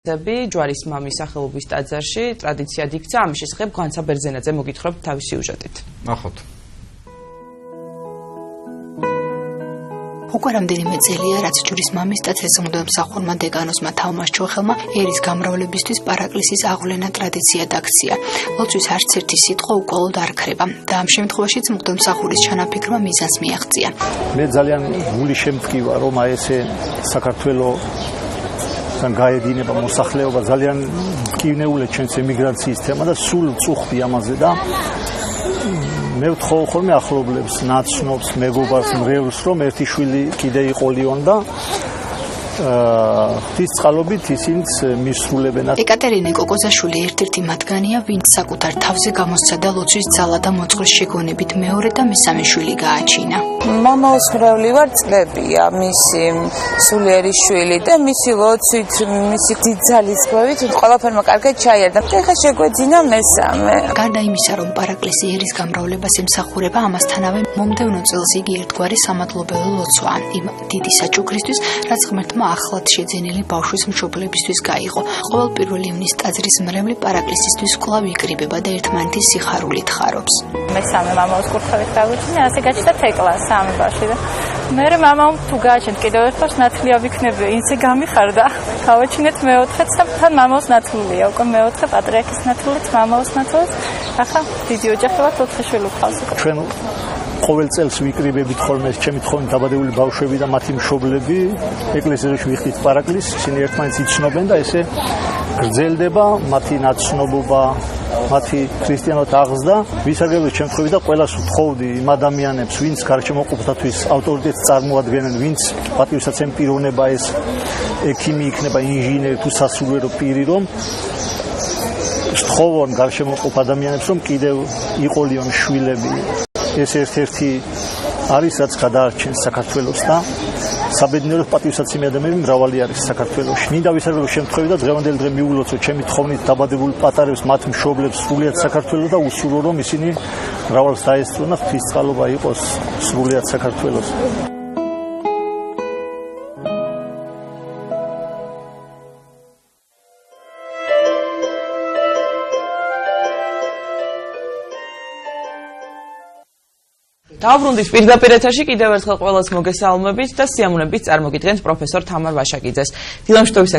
ჯვარის მამის სახელობის ტაძარში ტრადიციად იქცა, ამის შესახებ ღვანცა ბერძენაძე მოგითხრობთ თავის სიუჟეტით. ნახოთ. უკვე რამდენიმე წელია, რაც ჯვრის მამის ტაძრის მღვდელმსახურმა დეკანოსმა თავმას ჩოხელმა ერის გამრავლებისთვის პარაკლისის აღვლენა ტრადიციად აქცია. ლოცვის არც ერთი სიტყვა უკვალოდ არ ქრება და ამ შემთხვევაშიც მღვდელმსახურის ჩანაფიქრმა მიზანს მიაღწია. მე ძალიან გული შემდგივა, რომ აი ესე საქართველოს გაედინება მოსახლეობა ძალიან მტკივნეულია ჩვენს ემიგრაციის თემა და სულ წუხდი ამაზე და მე ვთხოვ ხოლმე ახლობლებს, ნაცნობს, მეგობარს, მრევლს, რომ ერთი შვილი კიდე იყოლიონ და ღვთის წყალობით ისინიც მისრულებენ. ეკატერინე კოკოზაშვილი ერთ-ერთი მათგანია, ვინც საკუთარ თავზე გამოსცადა ლოცვის ძალა და მოწყლის შეგონებით მეორე და მესამე შვილი გააჩინა. მამაოს მრევლი ვარ წლებია, მისი სულიერი შვილი და მისი ლოცვით, მისი დიდძალისხმევით ყველაფერმა კარგად ჩაიარდა. ეხლა შეგვეძინა მესამე. გარდა იმისა, რომ პარაკლისი ერის გამრავლებას ემსახურება, ამასთანავე მომდევნო წელს იგი ერთგვარი სამადლობელო ლოცვაა იმ დიდი საჩუქრისთვის, რაც ღმერთმა ახლად შეძენილი ბავშვის მშობლებისთვის გაიღო. ყოველ 1 ივნის ტაძრის მრევლი პარაკლისისთვის კვლავ იკრიბება და ერთმანეთის სიხარულით ხარობს. მესამე მამაოს კურთხევით დაგვიჩინე, ასე გაჩნდა თეკლა სამი ბავშვი და მე მამამ თუ გააჩენთ კიდევ ერთხელ ნათლია ვიქნები, ინცე გამიხარდა. გავაჩინეთ მეოთხეც და თან მამაოს ნათლია, უკვე მეოთხე პატრიარქის ნათლიც, მამაოს ნათლიც. ახლა დიდი ოჯახი ვართ, 4 შვილი გვყავს. ჩვენ ყოველ წელს ვიკრიბებით ხოლმე ჩემი თხოვნით დაბადებული ბავშვები და მათი მშობლები ეკლესიაში ვიხდით პარაკლისს, ისინი ერთმანეთს იცნობენ და ესე გრძელდება მათი ნაცნობობა, მათი ქრისტიანობა აღზრდა. ვისარგებლოთ შემთხვევით და ყველას ვთხოვდი იმ ადამიანებს, ვინც გარშემოყოფთათვის ავტორიტეტს წარმოადგენენ, ვინც პატივსაცემი პიროვნება ეს ექიმი იქნება, ინჟინერი თუ სასულიერო პირი, რომ ვთხოვონ გარშემოყოფ ადამიანებს, რომ კიდევ იყოლიონ შვილები. ეს ერთ-ერთი არის, რაც გადაარჩენს საქართველოს და საბედნიეროდ პატივსაცემი ადამიანები მრავალი არის საქართველოში. მინდა ვისარგებლო შემთხვევით და დღევანდელი დღე მიულოცო ჩემი თხოვნით დაბადებული პატარებს, მათ მშობლებს სრულიად საქართველოს და უსურვო რომ ისინი მრავალს დაესწრონ და ღვთის წყალობა იყოს სრულიად საქართველოს. დავბრუნდით პირდაპირ ეთერში, კიდევ ერთხელ ყველას მოგესალმებით და სიამოვნებით წარმოგიდგენთ პროფესორ თამარ ვაშაკიძეს. დილამშვიდობის